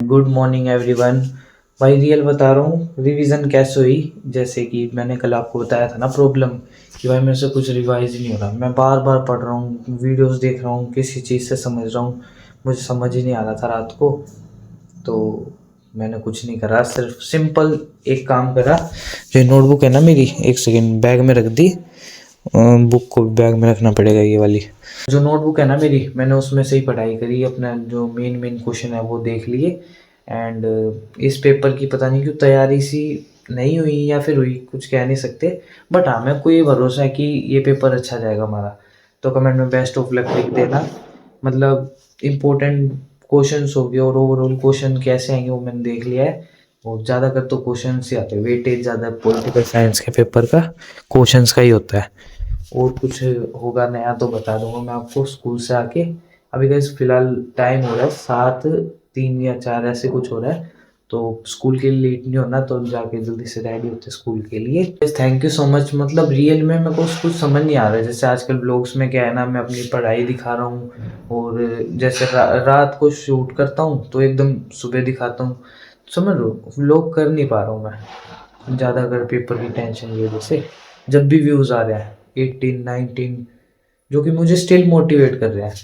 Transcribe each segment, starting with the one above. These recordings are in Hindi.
Good morning everyone. भाई रियल बता रहा हूँ, रिवीजन कैसे हुई। जैसे कि मैंने कल आपको बताया था ना प्रॉब्लम, कि भाई मेरे से कुछ रिवाइज ही नहीं हो रहा। मैं बार बार पढ़ रहा हूँ, वीडियोस देख रहा हूँ, किसी चीज़ से समझ रहा हूँ, मुझे समझ ही नहीं आ रहा था रात को। तो मैंने कुछ नहीं करा, सिर्फ सिंपल एक काम करा। जो नोटबुक है ना मेरी, एक सेकेंड, बैग में रख दी। बुक को बैग में रखना पड़ेगा, ये वाली जो नोटबुक है ना मेरी, मैंने उसमें से ही पढ़ाई करी। अपना जो मेन मेन क्वेश्चन है वो देख लिए। एंड इस पेपर की पता नहीं क्यों तैयारी सी नहीं हुई, या फिर हुई, कुछ कह नहीं सकते। बट हाँ, मेरे को ये भरोसा है कि ये पेपर अच्छा जाएगा हमारा। तो कमेंट में बेस्ट ऑफ लक लिख देना। मतलब इम्पोर्टेंट क्वेश्चंस हो गए, और ओवरऑल क्वेश्चन कैसे आएंगे वो मैंने देख लिया है। और ज़्यादातर तो क्वेश्चन ही आते हैं, वेटेज ज़्यादा पॉलिटिकल साइंस के पेपर का क्वेश्चंस का ही होता है। और कुछ होगा नया तो बता दूंगा मैं आपको स्कूल से आके। अभी गाइस फिलहाल टाइम हो रहा है 7:03 या 4 ऐसे कुछ हो रहा है। तो स्कूल के लिए लेट नहीं होना, तो जाके जल्दी से रेडी होते स्कूल के लिए। Thank you so much. मतलब रियल में मेरे को कुछ समझ नहीं आ रहा है। जैसे आजकल ब्लॉग्स में क्या है ना, मैं अपनी पढ़ाई दिखा रहा हूँ, और जैसे रात को शूट करता हूँ तो एकदम सुबह दिखाता हूँ। समझ लो, व्लॉग कर नहीं पा रहा हूँ मैं ज़्यादा, अगर पेपर की टेंशन की वजह से। जब भी व्यूज़ आ रहे हैं 18-19, जो कि मुझे स्टिल मोटिवेट कर रहे हैं।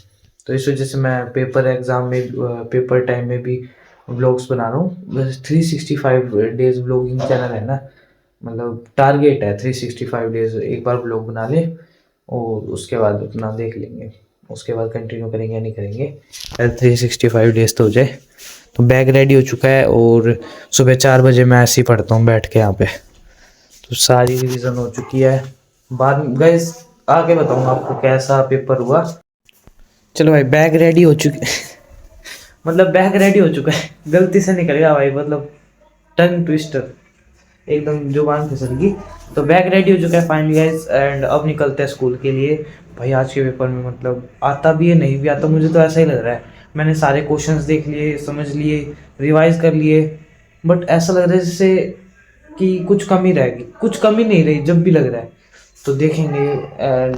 तो इस वजह से मैं पेपर एग्ज़ाम में, पेपर टाइम में भी व्लॉग्स बना रहा हूँ। बस 365 डेज व्लॉगिंग चैनल है ना, मतलब टारगेट है 365 डेज एक बार व्लॉग बना ले, और उसके बाद अपना देख लेंगे, उसके बाद कंटिन्यू करेंगे या नहीं करेंगे। 365 डेज तो हो जाए। तो बैग रेडी हो चुका है, और सुबह 4 बजे मैं ऐसे ही पढ़ता हूँ बैठ के यहाँ पे। तो सारी रिवीजन हो चुकी है। बाद में गाइस आगे बताऊंगा आपको कैसा पेपर हुआ। चलो भाई, बैग रेडी हो चुके मतलब बैग रेडी हो चुका है, गलती से निकल गया भाई, मतलब टंग ट्विस्टर, एकदम जुबान फिसल गई। तो बैग रेडी हो चुका है फाइनली गाइस, एंड अब निकलते हैं स्कूल के लिए। भाई आज के पेपर में मतलब आता भी है नहीं भी आता, मुझे तो ऐसा ही लग रहा है। मैंने सारे क्वेश्चंस देख लिए, समझ लिए, रिवाइज कर लिए, बट ऐसा लग रहा है जैसे कि कुछ कमी रहेगी। कुछ कमी नहीं रही, जब भी लग रहा है। तो देखेंगे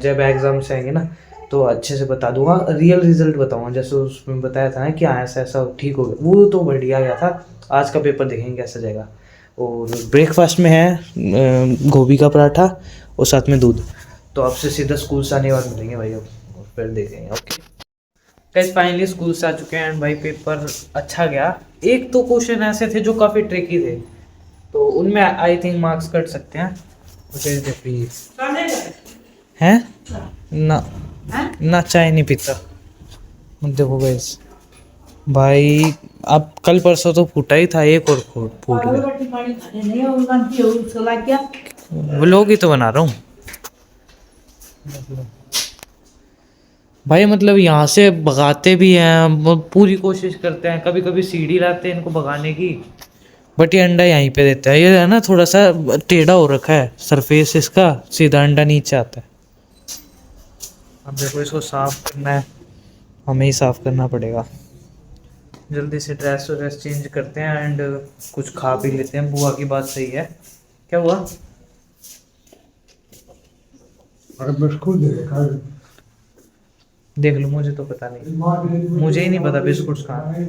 जब एग्जाम से आएंगे ना, तो अच्छे से बता दूंगा, रियल रिजल्ट बताऊंगा। जैसे उसमें बताया था ना कि हाँ ऐसा ऐसा ठीक हो गया, वो तो बढ़िया गया था। आज का पेपर देखेंगे कैसा जाएगा। और ब्रेकफास्ट में है गोभी का पराठा और साथ में दूध। तो आपसे सीधा स्कूल से आने के बाद मिलेंगे भाई अब, और फिर देखेंगे। ओके गाइस, फाइनली स्कूल से आ चुके हैं, एंड भाई पेपर अच्छा गया। एक तो क्वेश्चन ऐसे थे जो काफ़ी ट्रिकी थे, तो उनमें आई थिंक मार्क्स कट सकते हैं। हैं ना, ना चाय नहीं पीता। देखो गाइस, भाई अब कल परसों तो फूटा ही था, एक और फूट गया। व्लॉग ही तो बना रहा हूँ भाई। मतलब यहाँ से भगाते भी हैं, वो पूरी कोशिश करते हैं, कभी कभी सीढ़ी लाते हैं इनको भगाने की, बट ये अंडा यहीं पे देता है। ये है ना थोड़ा सा टेढ़ा हो रखा है सरफेस इसका, सीधा अंडा नीचे आता है। अब देखो इसको साफ करना है, हमें ही साफ करना पड़ेगा। जल्दी से ड्रेस व्रेस चेंज करते हैं, एंड कुछ खा पी लेते हैं। बुआ की बात सही है। क्या हुआ? देख लो, मुझे तो पता नहीं, मुझे ही नहीं पता बिस्कुट्स कहाँ हैं।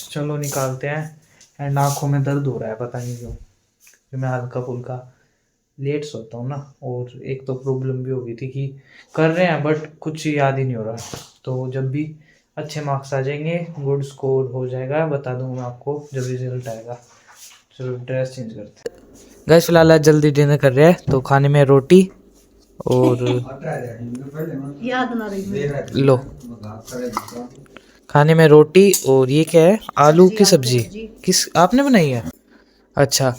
चलो निकालते हैं। एंड आँखों में दर्द हो रहा है, पता नहीं क्यों, कि मैं हल्का फुल्का लेट सोता हूँ ना। और एक तो प्रॉब्लम भी हो गई थी कि कर रहे हैं बट कुछ याद ही नहीं हो रहा। तो जब भी अच्छे मार्क्स आ जाएंगे, गुड स्कोर हो जाएगा, बता दूंगा आपको जब रिजल्ट आएगा। चलो ड्रेस चेंज करते हैं। गैस फिलहाल आज जल्दी डिनर कर रहे हैं, तो खाने में रोटी और याद ना रही लो, खाने में रोटी, और ये क्या है, आलू की सब्जी। किस आपने बनाई है? अच्छा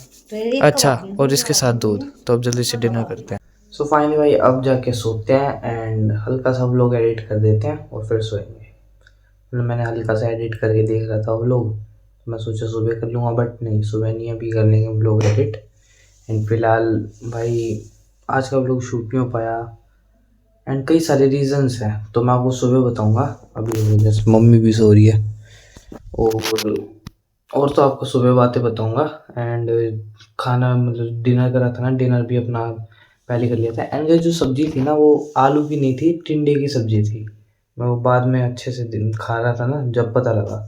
अच्छा, और इसके साथ दूध। तो अब जल्दी से डिनर करते हैं। सो फाइनली भाई अब जाके सोते हैं, एंड हल्का सा व्लॉग एडिट कर देते हैं और फिर सोएंगे। मतलब मैंने हल्का सा एडिट करके देख रहा था व्लॉग, तो मैं सोचा सुबह कर लूँगा, बट नहीं, सुबह नहीं, अभी कर लेंगे व्लॉग एडिट। एंड फिलहाल भाई आज का व्लॉग शूट नहीं हो पाया, एंड कई सारे रीजंस हैं, तो मैं आपको सुबह बताऊंगा। अभी जैसे मम्मी भी सो रही है, और तो आपको सुबह बातें बताऊंगा। एंड खाना मतलब डिनर करा था ना, डिनर भी अपना पहले कर लिया था। एंड जो सब्जी थी ना, वो आलू की नहीं थी, टिंडे की सब्जी थी। मैं वो बाद में अच्छे से दिन खा रहा था ना, जब पता लगा।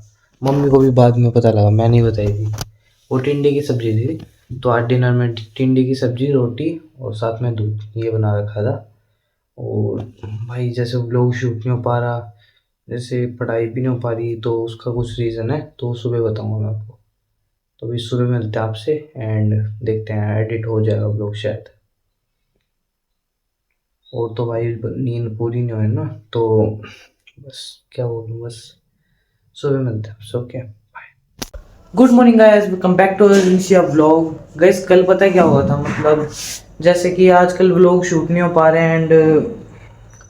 मम्मी को भी बाद में पता लगा, मैं नहीं बताई थी। वो टिंडे की सब्जी थी, तो आज डिनर में टिंडे की सब्जी, रोटी और साथ में दूध ये बना रखा था। और भाई जैसे व्लॉग शूट नहीं हो पा रहा, जैसे पढ़ाई भी नहीं हो पा रही, तो उसका कुछ रीज़न है, तो सुबह बताऊंगा मैं आपको। तो अभी सुबह मिलते हैं आपसे एंड देखते हैं, एडिट हो जाएगा व्लॉग शायद। और तो भाई नींद पूरी नहीं हुई ना, तो बस क्या बोलूँ, बस सुबह मिलते हैं आपसे। Okay, good morning guys, welcome back to Inshia vlog. Guys कल पता है क्या हुआ था, मतलब जैसे कि आजकल व्लॉग शूट नहीं हो पा रहे हैं एंड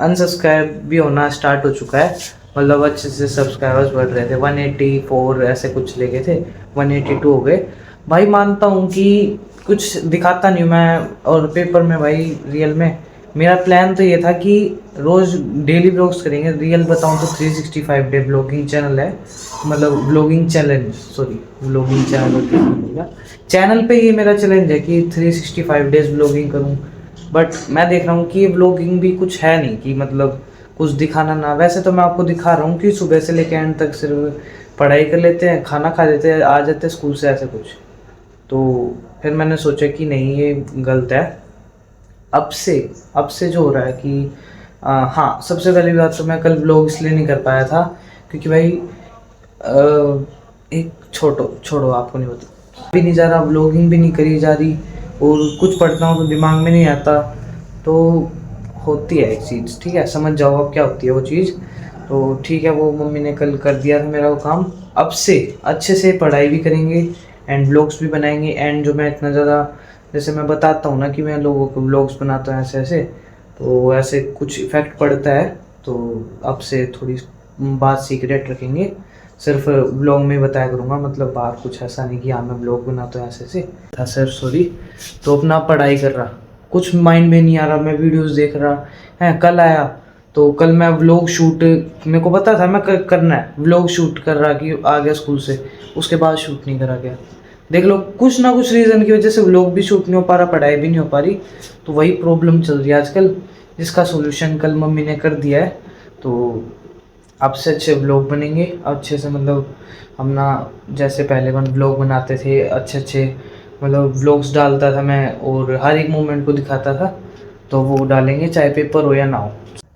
अनसब्सक्राइब भी होना स्टार्ट हो चुका है। मतलब अच्छे से सब्सक्राइबर्स बढ़ रहे थे, 184 ऐसे कुछ लेके थे, 182 हो गए। भाई मानता हूँ कि कुछ दिखाता नहीं हूँ मैं, और पेपर में भाई रियल में मेरा प्लान तो ये था कि रोज़ डेली व्लॉग्स करेंगे। रियल बताऊँ तो 365 डे व्लॉगिंग चैनल है, मतलब vlogging challenge, sorry vlogging channel, channel पे ये मेरा चैलेंज है कि 365 डेज व्लॉगिंग करूँ। बट मैं देख रहा हूँ कि ये व्लॉगिंग भी कुछ है नहीं, कि मतलब कुछ दिखाना ना। वैसे तो मैं आपको दिखा रहा हूँ कि सुबह से लेकर एंड तक सिर्फ पढ़ाई कर लेते हैं, खाना खा लेते हैं, आ जाते हैं स्कूल से, ऐसे कुछ। तो फिर मैंने सोचा कि नहीं, ये गलत है। अब से जो हो रहा है कि हाँ, सबसे पहली बात तो मैं कल व्लॉग इसलिए नहीं कर पाया था क्योंकि भाई एक छोड़ो आपको नहीं पता, भी नहीं जा रहा, व्लॉगिंग भी नहीं करी जा रही, और कुछ पढ़ता हूँ तो दिमाग में नहीं आता। तो होती है एक चीज़, ठीक है, समझ जाओ अब क्या होती है वो चीज़। तो ठीक है, वो मम्मी ने कल कर दिया था मेरा वो काम। अब से अच्छे से पढ़ाई भी करेंगे एंड व्लॉग्स भी बनाएंगे। एंड जो मैं इतना ज़्यादा, जैसे मैं बताता हूँ ना कि मैं लोगों को व्लॉग्स बनाता हूँ ऐसे ऐसे, तो ऐसे कुछ इफ़ेक्ट पड़ता है। तो अब से थोड़ी बात सीक्रेट रखेंगे, सिर्फ व्लॉग में बताया करूँगा, मतलब बाहर कुछ ऐसा नहीं कि हाँ मैं व्लॉग बनाता हूँ ऐसे ऐसे था सर, सॉरी। तो अपना पढ़ाई कर रहा, कुछ माइंड में नहीं आ रहा, मैं वीडियोस देख रहा है। कल आया तो कल मैं व्लॉग शूट, मेरे को पता था मैं करना है व्लॉग शूट कर रहा कि आ गया स्कूल से, उसके बाद शूट नहीं करा गया। देख लो, कुछ ना कुछ रीज़न की वजह से व्लॉग भी शूट नहीं हो पा रहा, पढ़ाई भी नहीं हो पा रही। तो वही प्रॉब्लम चल रही है आजकल, जिसका सोल्यूशन कल मम्मी ने कर दिया है। तो अब से अच्छे व्लॉग बनेंगे, अच्छे से, मतलब हम ना जैसे पहले हम व्लॉग बनाते थे अच्छे अच्छे, मतलब व्लॉग्स डालता था मैं और हर एक मोमेंट को दिखाता था, तो वो डालेंगे चाहे पेपर हो या ना हो।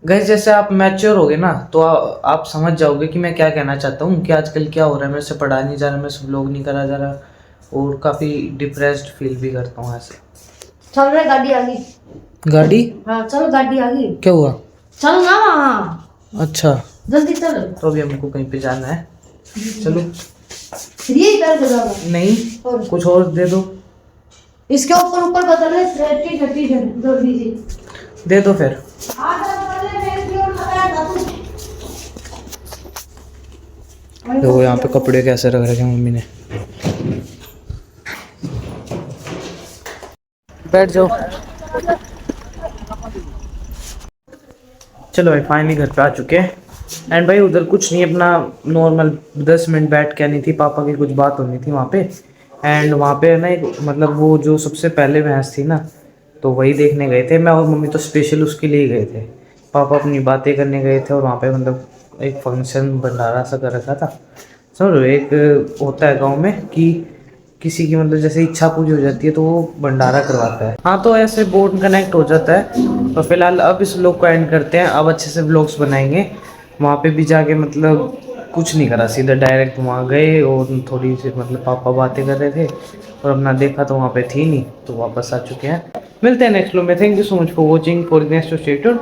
गाइस जैसे आप मैच्योर होगे ना, तो आप समझ जाओगे कि मैं क्या कहना चाहता हूँ, कि आजकल क्या हो रहा है, मेरे से पढ़ा नहीं जा रहा, मेरे से व्लॉग नहीं करा जा रहा, और काफ़ी डिप्रेस्ड फील भी करता हूँ ऐसे। चल रहे, गाड़ी आ गई। गाड़ी? हाँ चल, गाड़ी आ गई। क्या हुआ? चल ना वहाँ, अच्छा, जल्दी चल। तो अभी हमको कहीं पे जाना है, चलो। ये इधर से जाओ। नहीं, और कुछ और दे दो। इसके ऊपर ऊपर बदल है, ठीक है जल्दी जी। दे दो फिर। देखो यहाँ पे कपड़े कैसे रख रखे हैं मम्मी ने। बैठ जाओ। चलो भाई, फाइनली घर पे आ चुके हैं। एंड भाई उधर कुछ नहीं, अपना नॉर्मल 10 मिनट बैठ के आनी थी, पापा की कुछ बात होनी थी वहाँ पे। एंड वहाँ पे ना एक, मतलब वो जो सबसे पहले भैंस थी ना, तो वही देखने गए थे। मैं और मम्मी तो स्पेशल उसके लिए गए थे, पापा अपनी बातें करने गए थे। और वहाँ पे मतलब एक फंक्शन भंडारा सा कर रखा था, समझो। एक होता है गाँव में कि किसी की मतलब जैसे इच्छा पूरी हो जाती है तो वो भंडारा करवाता है। हाँ, तो ऐसे बोर्ड कनेक्ट हो जाता है। तो फिलहाल अब इस व्लॉग को एंड करते हैं, अब अच्छे से व्लॉग्स बनाएंगे। वहाँ पे भी जाके मतलब कुछ नहीं करा, सीधा डायरेक्ट वहाँ गए और थोड़ी सी मतलब पापा बातें कर रहे थे, और अपना देखा तो वहाँ पे थी नहीं, तो वापस आ चुके हैं। मिलते हैं नेक्स्ट व्लॉग में। Thank you so much for watching, for next stay tuned.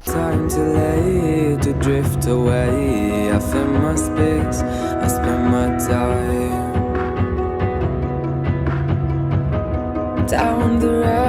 Time to lay, to drift away. I find my space, I spend my time down the road.